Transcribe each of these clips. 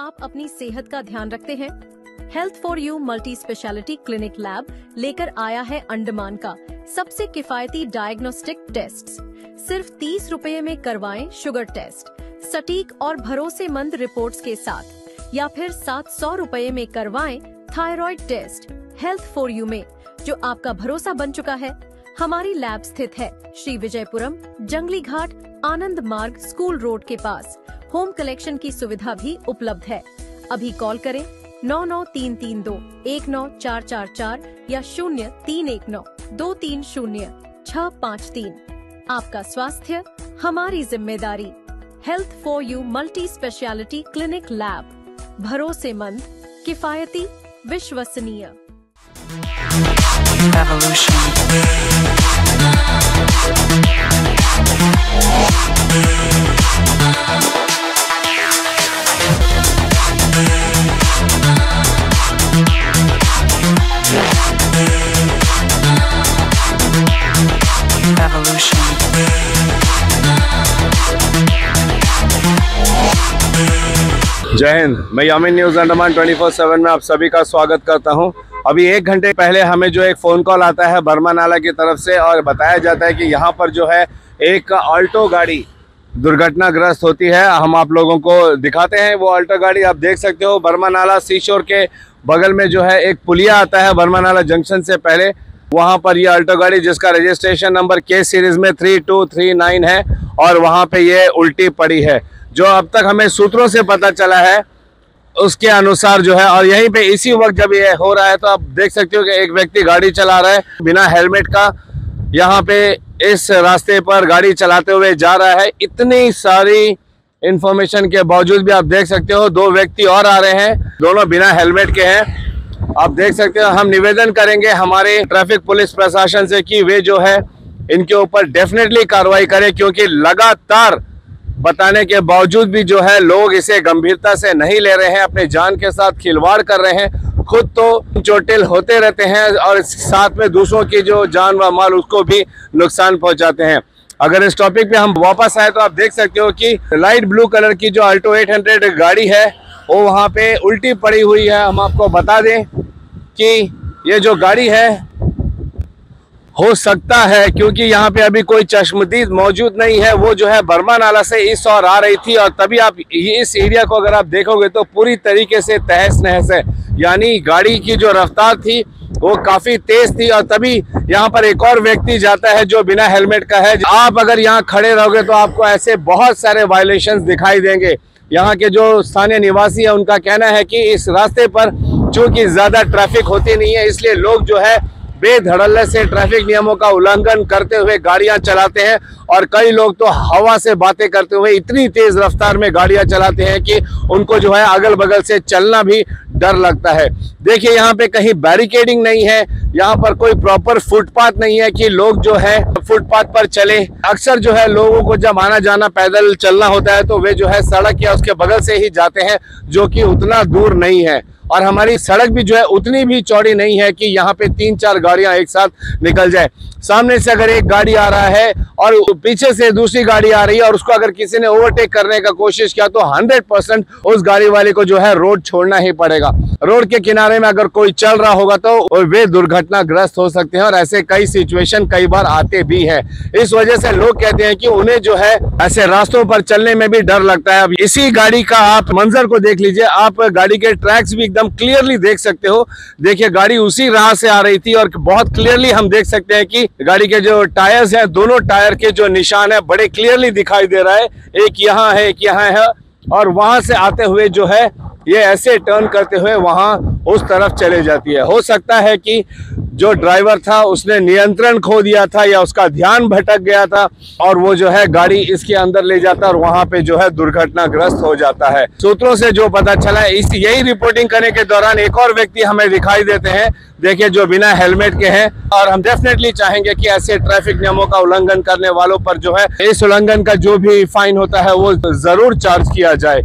आप अपनी सेहत का ध्यान रखते हैं? Health for you multi speciality clinic lab लेकर आया है अंडमान का सबसे किफायती डायग्नोस्टिक टेस्ट। सिर्फ 30 रुपए में करवाएं शुगर टेस्ट, सटीक और भरोसेमंद रिपोर्ट्स के साथ, या फिर 700 रुपए में करवाएं thyroid test. Health for you में जो आपका भरोसा बन चुका है। हमारी लैब स्थित है श्री विजयपुरम, जंगली घाट, आनंद मार्ग, स्कूल रोड के पास। होम कलेक्शन की सुविधा भी उपलब्ध है। अभी कॉल करें 9933219444 या 0319230653। आपका स्वास्थ्य हमारी जिम्मेदारी। Health for you multi speciality clinic lab, भरोसेमंद, किफायती, विश्वसनीय। जय हिंद। मैं यामिन न्यूज़ अंडमान 24/7 में आप सभी का स्वागत करता हूं। अभी 1 घंटे पहले हमें जो एक फ़ोन कॉल आता है बर्मा नाला की तरफ से और बताया जाता है कि यहां पर जो है एक ऑल्टो गाड़ी दुर्घटनाग्रस्त होती है। हम आप लोगों को दिखाते हैं वो ऑल्टो गाड़ी। आप देख सकते हो बर्मा नाला सी शोर के बगल में जो है एक पुलिया आता है बर्मा नाला जंक्शन से पहले, वहाँ पर ये ऑल्टो गाड़ी जिसका रजिस्ट्रेशन नंबर के सीरीज़ में 3239 है और वहाँ पे ये उल्टी पड़ी है। जो अब तक हमें सूत्रों से पता चला है उसके अनुसार जो है, और यहीं पे इसी वक्त जब ये हो रहा है तो आप देख सकते हो कि एक व्यक्ति गाड़ी चला रहा है बिना हेलमेट का, यहाँ पे इस रास्ते पर गाड़ी चलाते हुए जा रहा है। इतनी सारी इंफॉर्मेशन के बावजूद भी आप देख सकते हो 2 व्यक्ति और आ रहे हैं, दोनों बिना हेलमेट के हैं। आप देख सकते हो। हम निवेदन करेंगे हमारे ट्रैफिक पुलिस प्रशासन से कि वे जो है इनके ऊपर डेफिनेटली कार्रवाई करें, क्योंकि लगातार बताने के बावजूद भी जो है लोग इसे गंभीरता से नहीं ले रहे हैं, अपने जान के साथ खिलवाड़ कर रहे हैं, खुद तो चोटिल होते रहते हैं और साथ में दूसरों की जो जान व माल उसको भी नुकसान पहुंचाते हैं। अगर इस टॉपिक पे हम वापस आए तो आप देख सकते हो कि लाइट ब्लू कलर की जो अल्टो 800 गाड़ी है वो वहाँ पे उल्टी पड़ी हुई है। हम आपको बता दें कि ये जो गाड़ी है हो सकता है, क्योंकि यहाँ पे अभी कोई चश्मदीद मौजूद नहीं है, वो जो है बर्मा नाला से इस ओर आ रही थी और तभी आप इस एरिया को अगर आप देखोगे तो पूरी तरीके से तहस नहस है। यानी गाड़ी की जो रफ्तार थी वो काफी तेज थी और तभी यहाँ पर एक और व्यक्ति जाता है जो बिना हेलमेट का है। आप अगर यहाँ खड़े रहोगे तो आपको ऐसे बहुत सारे वायलेशंस दिखाई देंगे। यहाँ के जो स्थानीय निवासी है उनका कहना है कि इस रास्ते पर चूंकि ज्यादा ट्रैफिक होती नहीं है, इसलिए लोग जो है बेधड़ल्ले से ट्रैफिक नियमों का उल्लंघन करते हुए गाड़ियां चलाते हैं और कई लोग तो हवा से बातें करते हुए इतनी तेज रफ्तार में गाड़ियां चलाते हैं कि उनको जो है अगल बगल से चलना भी डर लगता है। देखिए यहाँ पे कहीं बैरिकेडिंग नहीं है, यहाँ पर कोई प्रॉपर फुटपाथ नहीं है कि लोग जो है फुटपाथ पर चले। अक्सर जो है लोगों को जब आना जाना पैदल चलना होता है तो वे जो है सड़क या उसके बगल से ही जाते हैं, जो कि उतना दूर नहीं है। और हमारी सड़क भी जो है उतनी भी चौड़ी नहीं है कि यहाँ पे 3-4 गाड़ियां एक साथ निकल जाए। सामने से अगर एक गाड़ी आ रहा है और पीछे से दूसरी गाड़ी आ रही है और उसको अगर किसी ने ओवरटेक करने का कोशिश किया तो 100% उस गाड़ी वाले को जो है रोड छोड़ना ही पड़ेगा। रोड के किनारे में अगर कोई चल रहा होगा तो वे दुर्घटनाग्रस्त हो सकते हैं और ऐसे कई सिचुएशन कई बार आते भी है। इस वजह से लोग कहते हैं कि उन्हें जो है ऐसे रास्तों पर चलने में भी डर लगता है। अब इसी गाड़ी का आप मंजर को देख लीजिए, आप गाड़ी के ट्रैक्स भी एकदम क्लियरली देख सकते हो। देखिए गाड़ी उसी राह से आ रही थी और बहुत क्लियरली हम देख सकते हैं कि गाड़ी के जो टायर्स हैं, दोनों टायर के जो निशान है बड़े क्लियरली दिखाई दे रहा है। एक यहाँ है, एक यहाँ है और वहां से आते हुए जो है ये ऐसे टर्न करते हुए वहां उस तरफ चले जाती है। हो सकता है कि जो ड्राइवर था उसने नियंत्रण खो दिया था या उसका ध्यान भटक गया था और वो जो है गाड़ी इसके अंदर ले जाता और वहां पे जो है दुर्घटनाग्रस्त हो जाता है। सूत्रों से जो पता चला है, यही रिपोर्टिंग करने के दौरान एक और व्यक्ति हमें दिखाई देते हैं, देखिए, जो बिना हेलमेट के हैं। और हम डेफिनेटली चाहेंगे कि ऐसे ट्रैफिक नियमों का उल्लंघन करने वालों पर जो है इस उल्लंघन का जो भी फाइन होता है वो जरूर चार्ज किया जाए।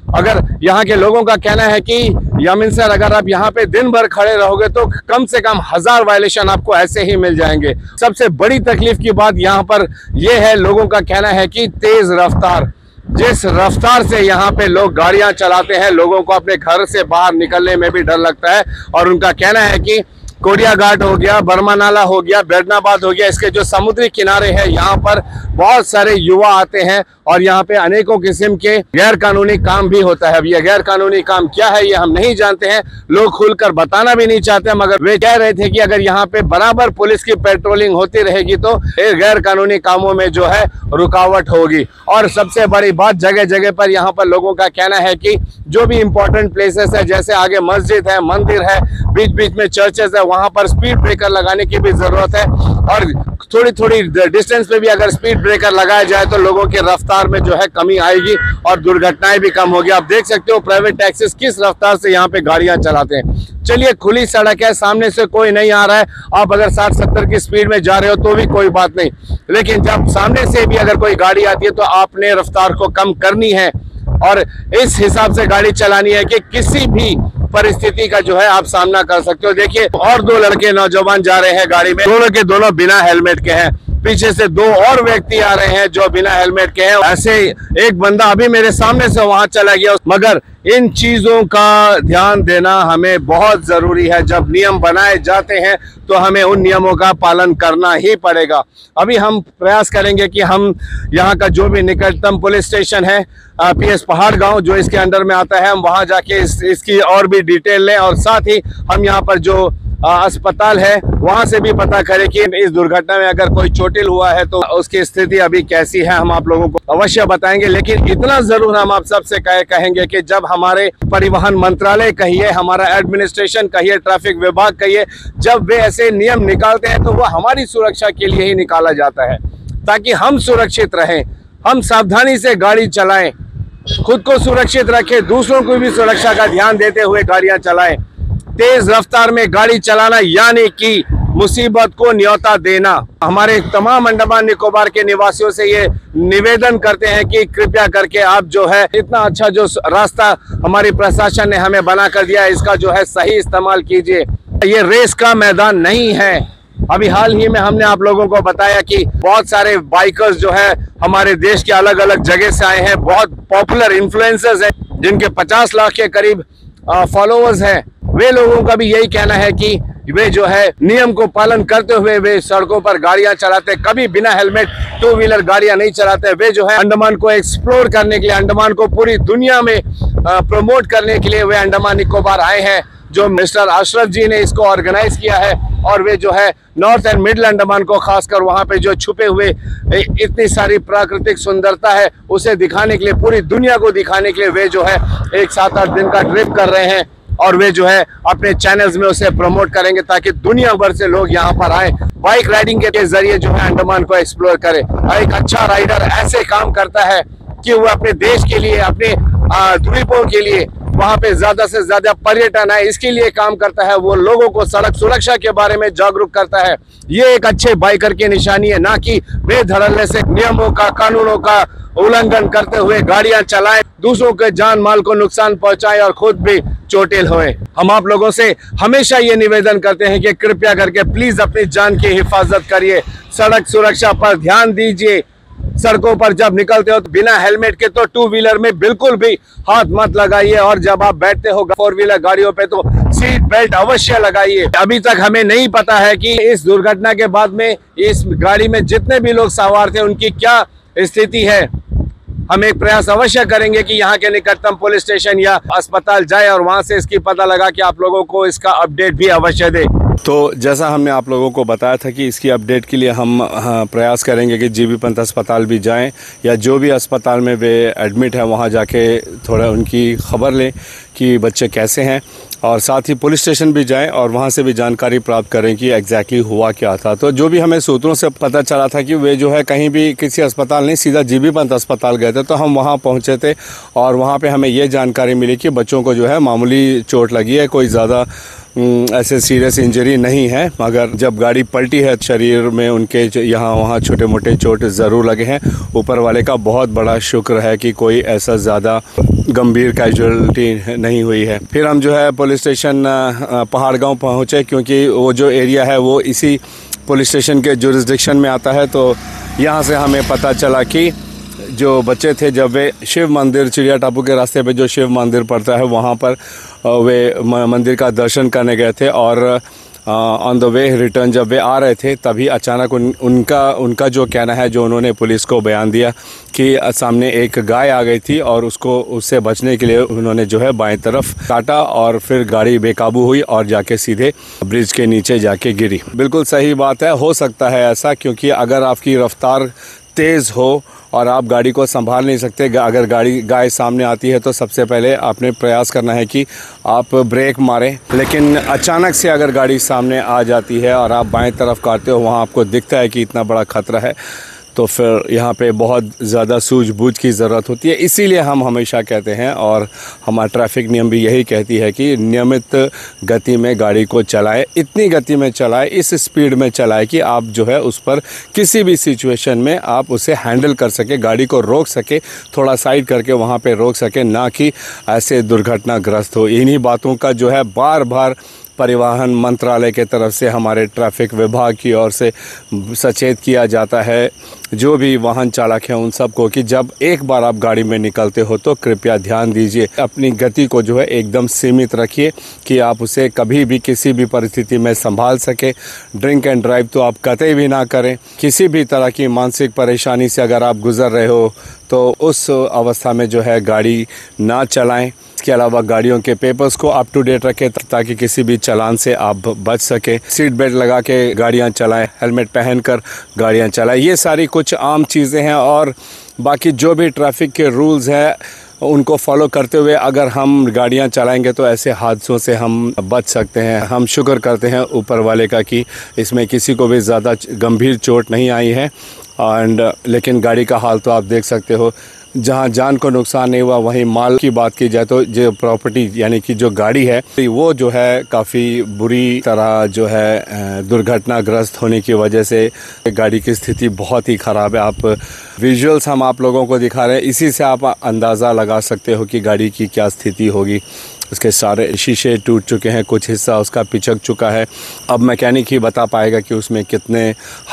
अगर यहाँ के लोगों का कहना है कि यामिन सर, अगर आप यहाँ पे दिन भर खड़े रहोगे तो कम से कम 1000 वायलेशन आपको ऐसे ही मिल जाएंगे। सबसे बड़ी तकलीफ की बात यहाँ पर यह है, लोगों का कहना है कि तेज रफ्तार, जिस रफ्तार से यहाँ पे लोग गाड़ियां चलाते हैं, लोगों को अपने घर से बाहर निकलने में भी डर लगता है। और उनका कहना है कि कोडिया घाट हो गया, बर्मा नाला हो गया, बेडनाबाद हो गया, इसके जो समुद्री किनारे हैं यहाँ पर बहुत सारे युवा आते हैं और यहाँ पे अनेकों किस्म के गैर कानूनी काम भी होता है। अब ये गैर कानूनी काम क्या है ये हम नहीं जानते हैं, लोग खुलकर बताना भी नहीं चाहते, मगर वे कह रहे थे कि अगर यहाँ पे बराबर पुलिस की पेट्रोलिंग होती रहेगी तो गैर कानूनी कामों में जो है रुकावट होगी। और सबसे बड़ी बात, जगह जगह पर यहाँ पर लोगों का कहना है कि जो भी इंपॉर्टेंट प्लेसेस है, जैसे आगे मस्जिद है, मंदिर है, बीच बीच में चर्चेस है, वहां पर स्पीड ब्रेकर लगाने की भी जरूरत है। और थोड़ी थोड़ी डिस्टेंस पे भी अगर स्पीड ब्रेकर लगाया जाए तो लोगों के रफ्तार में जो है कमी आएगी और दुर्घटनाएं भी कम होगी। आप देख सकते हो प्राइवेट टैक्सीज किस रफ्तार से यहाँ पे गाड़ियां चलाते हैं। चलिए, खुली सड़क है, सामने से कोई नहीं आ रहा है, आप अगर 60-70 की स्पीड में जा रहे हो तो भी कोई बात नहीं, लेकिन जब सामने से भी अगर कोई गाड़ी आती है तो आपने रफ्तार को कम करनी है और इस हिसाब से गाड़ी चलानी है कि किसी भी परिस्थिति का जो है आप सामना कर सकते हो। देखिए, और दो लड़के नौजवान जा रहे हैं गाड़ी में, दोनों के दोनों बिना हेलमेट के हैं। पीछे से दो और व्यक्ति आ रहे हैं जो बिना हेलमेट के हैं। ऐसे एक बंदा अभी मेरे सामने से वहां चला गया। मगर इन चीजों का ध्यान देना हमें बहुत जरूरी है। जब नियम बनाए जाते हैं तो हमें उन नियमों का पालन करना ही पड़ेगा। अभी हम प्रयास करेंगे कि हम यहाँ का जो भी निकटतम पुलिस स्टेशन है, PS पहाड़ गांव जो इसके अंडर में आता है, हम वहां जाके इसकी और भी डिटेल लें और साथ ही हम यहाँ पर जो अस्पताल है वहां से भी पता करें कि इस दुर्घटना में अगर कोई चोटिल हुआ है तो उसकी स्थिति अभी कैसी है, हम आप लोगों को अवश्य बताएंगे। लेकिन इतना जरूर हम आप सबसे कहेंगे कि जब हमारे परिवहन मंत्रालय कहिए, हमारा एडमिनिस्ट्रेशन कहिए, ट्रैफिक विभाग कहिए, जब वे ऐसे नियम निकालते हैं तो वो हमारी सुरक्षा के लिए ही निकाला जाता है, ताकि हम सुरक्षित रहें, हम सावधानी से गाड़ी चलाएं, खुद को सुरक्षित रखें, दूसरों को भी सुरक्षा का ध्यान देते हुए गाड़ियां चलाएं। तेज रफ्तार में गाड़ी चलाना यानी कि मुसीबत को न्योता देना। हमारे तमाम अंडमान निकोबार के निवासियों से ये निवेदन करते हैं कि कृपया करके आप जो है इतना अच्छा जो रास्ता हमारी प्रशासन ने हमें बना कर दिया है, इसका जो है सही इस्तेमाल कीजिए। ये रेस का मैदान नहीं है। अभी हाल ही में हमने आप लोगों को बताया कि बहुत सारे बाइकर्स जो है हमारे देश के अलग अलग जगह से आए हैं, बहुत पॉपुलर इन्फ्लुएंसर्स हैं जिनके 50 लाख के करीब फॉलोअर्स हैं। वे लोगों का भी यही कहना है कि वे जो है नियम को पालन करते हुए वे सड़कों पर गाड़ियां चलाते, कभी बिना हेलमेट टू व्हीलर गाड़ियां नहीं चलाते। वे जो है अंडमान को एक्सप्लोर करने के लिए, अंडमान को पूरी दुनिया में प्रमोट करने के लिए वे अंडमान निकोबार आए हैं। जो मिस्टर अशरफ जी ने इसको ऑर्गेनाइज किया है और वे जो है नॉर्थ एंड मिडिल अंडमान को खासकर वहां पे जो छुपे हुए इतनी सारी प्राकृतिक सुंदरता है उसे दिखाने के लिए, पूरी दुनिया को दिखाने के लिए वे जो है एक 7-8 दिन का ट्रिप कर रहे हैं और वे जो है अपने चैनल्स में उसे प्रमोट करेंगे ताकि दुनिया भर से लोग यहाँ पर आए, बाइक राइडिंग के जरिए जो है अंडमान को एक्सप्लोर करे। एक अच्छा राइडर ऐसे काम करता है कि वो अपने देश के लिए, अपने द्वीपों के लिए वहां पे ज्यादा से ज्यादा पर्यटन है इसके लिए काम करता है। वो लोगों को सड़क सुरक्षा के बारे में जागरूक करता है। ये एक अच्छे बाइकर की निशानी है, ना कि बेधड़ल्ले से नियमों का, कानूनों का उल्लंघन करते हुए गाड़ियां चलाएं, दूसरों के जान माल को नुकसान पहुंचाएं और खुद भी चोटिल होए। हम आप लोगों से हमेशा ये निवेदन करते हैं कि कृपया करके प्लीज अपनी जान की हिफाजत करिए, सड़क सुरक्षा पर ध्यान दीजिए। सड़कों पर जब निकलते हो तो बिना हेलमेट के तो टू व्हीलर में बिल्कुल भी हाथ मत लगाइए और जब आप बैठते हो 4 व्हीलर गाड़ियों पे तो सीट बेल्ट अवश्य लगाइए। अभी तक हमें नहीं पता है कि इस दुर्घटना के बाद में इस गाड़ी में जितने भी लोग सवार थे उनकी क्या स्थिति है। हम एक प्रयास अवश्य करेंगे कि यहाँ के निकटतम पुलिस स्टेशन या अस्पताल जाए और वहां से इसकी पता लगा कि आप लोगों को इसका अपडेट भी अवश्य दे। तो जैसा हमने आप लोगों को बताया था कि इसकी अपडेट के लिए हम प्रयास करेंगे कि जीबी पंत अस्पताल भी जाएं या जो भी अस्पताल में वे एडमिट है वहां जाके थोड़ा उनकी खबर लें कि बच्चे कैसे हैं और साथ ही पुलिस स्टेशन भी जाएं और वहां से भी जानकारी प्राप्त करें कि एग्जैक्टली हुआ क्या था। तो जो भी हमें सूत्रों से पता चला था कि वे जो है कहीं भी किसी अस्पताल नहीं, सीधा जीबी पंत अस्पताल गए थे। तो हम वहां पहुंचे थे और वहां पे हमें ये जानकारी मिली कि बच्चों को जो है मामूली चोट लगी है, कोई ज़्यादा ऐसे सीरियस इंजरी नहीं है। मगर जब गाड़ी पलटी है शरीर में उनके यहाँ वहाँ छोटे मोटे चोट ज़रूर लगे हैं। ऊपर वाले का बहुत बड़ा शुक्र है कि कोई ऐसा ज़्यादा गंभीर कैजुअलिटी नहीं हुई है। फिर हम जो है पुलिस स्टेशन पहाड़ गांव पहुँचे क्योंकि वो जो एरिया है वो इसी पुलिस स्टेशन के जुरिस्डिक्शन में आता है। तो यहाँ से हमें पता चला कि जो बच्चे थे जब वे शिव मंदिर चिड़िया टापू के रास्ते पे जो शिव मंदिर पड़ता है वहाँ पर वे मंदिर का दर्शन करने गए थे और ऑन द वे रिटर्न जब वे आ रहे थे तभी अचानक उनका जो कहना है, जो उन्होंने पुलिस को बयान दिया कि सामने एक गाय आ गई थी और उससे बचने के लिए उन्होंने जो है बाएं तरफ काटा और फिर गाड़ी बेकाबू हुई और जाके सीधे ब्रिज के नीचे जाके गिरी। बिल्कुल सही बात है, हो सकता है ऐसा, क्योंकि अगर आपकी रफ्तार तेज़ हो और आप गाड़ी को संभाल नहीं सकते, अगर गाय सामने आती है तो सबसे पहले आपने प्रयास करना है कि आप ब्रेक मारें। लेकिन अचानक से अगर गाड़ी सामने आ जाती है और आप बाएं तरफ काटते हो, वहाँ आपको दिखता है कि इतना बड़ा खतरा है, तो फिर यहाँ पे बहुत ज़्यादा सूझबूझ की ज़रूरत होती है। इसीलिए हम हमेशा कहते हैं और हमारा ट्रैफिक नियम भी यही कहती है कि नियमित गति में गाड़ी को चलाएं, इतनी गति में चलाएं, इस स्पीड में चलाएं कि आप जो है उस पर किसी भी सिचुएशन में आप उसे हैंडल कर सके, गाड़ी को रोक सके, थोड़ा साइड करके वहाँ पे रोक सके, ना कि ऐसे दुर्घटनाग्रस्त हो। इन्हीं बातों का जो है बार बार परिवहन मंत्रालय के तरफ से हमारे ट्रैफिक विभाग की ओर से सचेत किया जाता है जो भी वाहन चालक हैं उन सबको कि जब एक बार आप गाड़ी में निकलते हो तो कृपया ध्यान दीजिए, अपनी गति को जो है एकदम सीमित रखिए कि आप उसे कभी भी किसी भी परिस्थिति में संभाल सके। ड्रिंक एंड ड्राइव तो आप कतई भी ना करें। किसी भी तरह की मानसिक परेशानी से अगर आप गुजर रहे हो तो उस अवस्था में जो है गाड़ी ना चलाएं। इसके अलावा गाड़ियों के पेपर्स को अप टू डेट रखें ताकि किसी भी चालान से आप बच सके। सीट बेल्ट लगा के गाड़ियाँ चलाएं, हेलमेट पहनकर गाड़ियाँ चलाएं। ये सारी कुछ आम चीज़ें हैं और बाकी जो भी ट्रैफिक के रूल्स हैं उनको फॉलो करते हुए अगर हम गाड़ियाँ चलाएंगे तो ऐसे हादसों से हम बच सकते हैं। हम शुक्र करते हैं ऊपर वाले का कि इसमें किसी को भी ज़्यादा गंभीर चोट नहीं आई है। लेकिन गाड़ी का हाल तो आप देख सकते हो, जहाँ जान को नुकसान नहीं हुआ वहीं माल की बात की जाए तो जो प्रॉपर्टी यानी कि जो गाड़ी है वो जो है काफ़ी बुरी तरह जो है दुर्घटनाग्रस्त होने की वजह से गाड़ी की स्थिति बहुत ही ख़राब है। आप विजुअल्स हम आप लोगों को दिखा रहे हैं, इसी से आप अंदाज़ा लगा सकते हो कि गाड़ी की क्या स्थिति होगी। उसके सारे शीशे टूट चुके हैं, कुछ हिस्सा उसका पिचक चुका है। अब मैकेनिक ही बता पाएगा कि उसमें कितने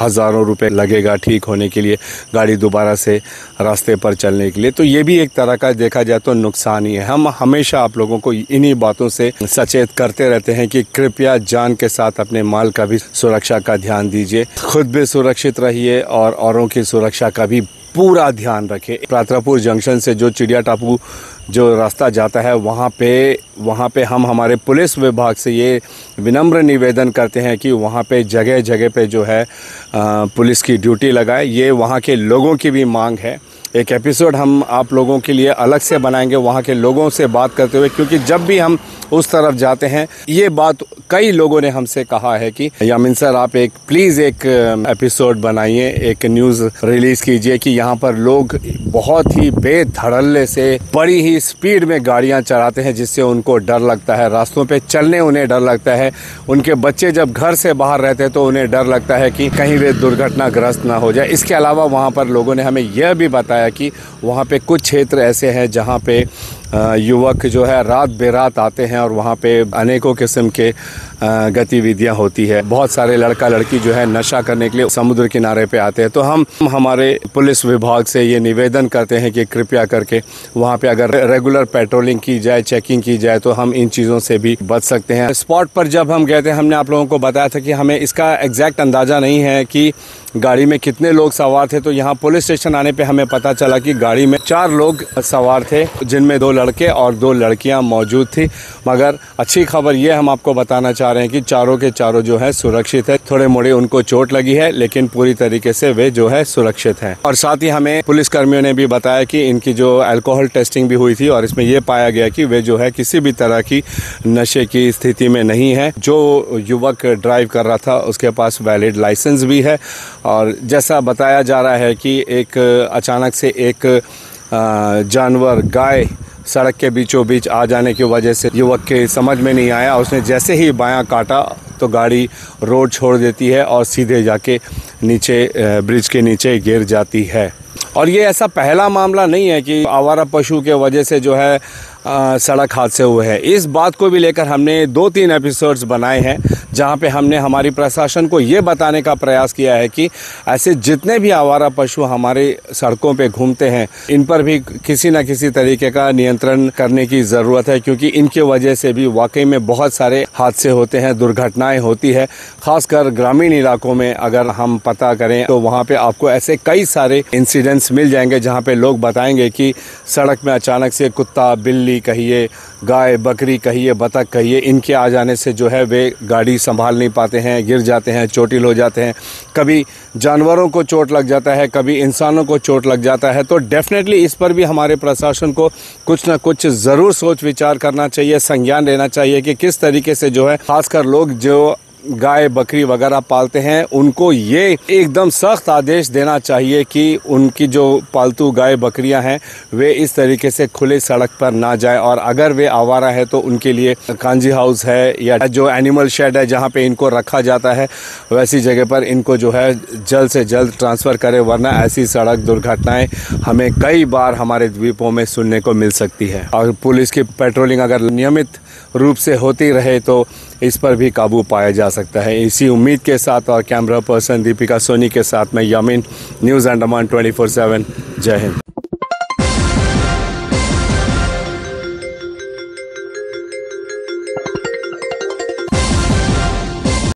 हज़ारों रुपए लगेगा ठीक होने के लिए, गाड़ी दोबारा से रास्ते पर चलने के लिए। तो ये भी एक तरह का देखा जाए तो नुकसान ही है। हम हमेशा आप लोगों को इन्हीं बातों से सचेत करते रहते हैं कि कृपया जान के साथ अपने माल का भी सुरक्षा का ध्यान दीजिए, खुद भी सुरक्षित रहिए और औरों की सुरक्षा का भी पूरा ध्यान रखें। पात्रापुर जंक्शन से जो चिड़िया टापू जो रास्ता जाता है वहाँ पे हम हमारे पुलिस विभाग से ये विनम्र निवेदन करते हैं कि वहाँ पे जगह जगह पे जो है पुलिस की ड्यूटी लगाए। ये वहाँ के लोगों की भी मांग है। एक एपिसोड हम आप लोगों के लिए अलग से बनाएंगे वहाँ के लोगों से बात करते हुए, क्योंकि जब भी हम उस तरफ जाते हैं ये बात कई लोगों ने हमसे कहा है कि यामिन सर आप प्लीज़ एक एपिसोड बनाइए, एक न्यूज़ रिलीज़ कीजिए कि यहाँ पर लोग बहुत ही बेधड़ल्ले से बड़ी ही स्पीड में गाड़ियाँ चलाते हैं जिससे उनको डर लगता है, रास्तों पे चलने उन्हें डर लगता है। उनके बच्चे जब घर से बाहर रहते हैं तो उन्हें डर लगता है कि कहीं वे दुर्घटनाग्रस्त ना हो जाए। इसके अलावा वहाँ पर लोगों ने हमें यह भी बताया कि वहाँ पे कुछ क्षेत्र ऐसे हैं जहाँ पे युवक जो है रात बेरात आते हैं और वहाँ पे अनेकों किस्म के गतिविधियाँ होती है। बहुत सारे लड़का लड़की जो है नशा करने के लिए समुद्र किनारे पे आते हैं। तो हम हमारे पुलिस विभाग से ये निवेदन करते हैं कि कृपया करके वहाँ पे अगर रेगुलर पेट्रोलिंग की जाए, चेकिंग की जाए तो हम इन चीज़ों से भी बच सकते हैं। स्पॉट पर जब हम गए थे हमने आप लोगों को बताया था कि हमें इसका एग्जैक्ट अंदाज़ा नहीं है कि गाड़ी में कितने लोग सवार थे। तो यहाँ पुलिस स्टेशन आने पे हमें पता चला कि गाड़ी में 4 लोग सवार थे, जिनमें 2 लड़के और 2 लड़कियाँ मौजूद थी। मगर अच्छी खबर ये हम आपको बताना चाह रहे हैं कि चारों के चारों जो है सुरक्षित है। थोड़े मोड़े उनको चोट लगी है लेकिन पूरी तरीके से वे जो है सुरक्षित हैं। और साथ ही हमें पुलिस कर्मियों ने भी बताया कि इनकी जो अल्कोहल टेस्टिंग भी हुई थी और इसमें ये पाया गया कि वे जो है किसी भी तरह की नशे की स्थिति में नहीं है। जो युवक ड्राइव कर रहा था उसके पास वैलिड लाइसेंस भी है। और जैसा बताया जा रहा है कि एक अचानक से एक जानवर गाय सड़क के बीचों बीच आ जाने की वजह से युवक के समझ में नहीं आया, उसने जैसे ही बायां काटा तो गाड़ी रोड छोड़ देती है और सीधे जाके नीचे ब्रिज के नीचे गिर जाती है। और ये ऐसा पहला मामला नहीं है कि आवारा पशु के वजह से जो है सड़क हादसे हुए हैं। इस बात को भी लेकर हमने 2-3 एपिसोड्स बनाए हैं जहां पे हमने हमारी प्रशासन को ये बताने का प्रयास किया है कि ऐसे जितने भी आवारा पशु हमारे सड़कों पे घूमते हैं इन पर भी किसी न किसी तरीके का नियंत्रण करने की ज़रूरत है, क्योंकि इनके वजह से भी वाकई में बहुत सारे हादसे होते हैं, दुर्घटनाएं होती है। खासकर ग्रामीण इलाकों में अगर हम पता करें तो वहाँ पे आपको ऐसे कई सारे इंसिडेंट्स मिल जाएंगे जहाँ पे लोग बताएंगे कि सड़क में अचानक से कुत्ता, बिल्ली कहिए, गाय, बकरी कहिए, बतख कहिए, इनके आ जाने से जो है वे गाड़ी संभाल नहीं पाते हैं, गिर जाते हैं, चोटिल हो जाते हैं। कभी जानवरों को चोट लग जाता है, कभी इंसानों को चोट लग जाता है। तो डेफिनेटली इस पर भी हमारे प्रशासन को कुछ ना कुछ ज़रूर सोच विचार करना चाहिए, संज्ञान लेना चाहिए कि किस तरीके से जो है खासकर लोग जो गाय, बकरी वगैरह पालते हैं उनको ये एकदम सख्त आदेश देना चाहिए कि उनकी जो पालतू गाय बकरियां हैं वे इस तरीके से खुले सड़क पर ना जाएं, और अगर वे आवारा है तो उनके लिए कांजी हाउस है या जो एनिमल शेड है जहां पे इनको रखा जाता है वैसी जगह पर इनको जो है जल्द से जल्द ट्रांसफ़र करें, वरना ऐसी सड़क दुर्घटनाएं हमें कई बार हमारे द्वीपों में सुनने को मिल सकती है। और पुलिस की पेट्रोलिंग अगर नियमित रूप से होती रहे तो इस पर भी काबू पाया जा सकता है। इसी उम्मीद के साथ और कैमरा पर्सन दीपिका सोनी के साथ मैं यामीन, न्यूज़ अंडमान 24/7। जय हिंद।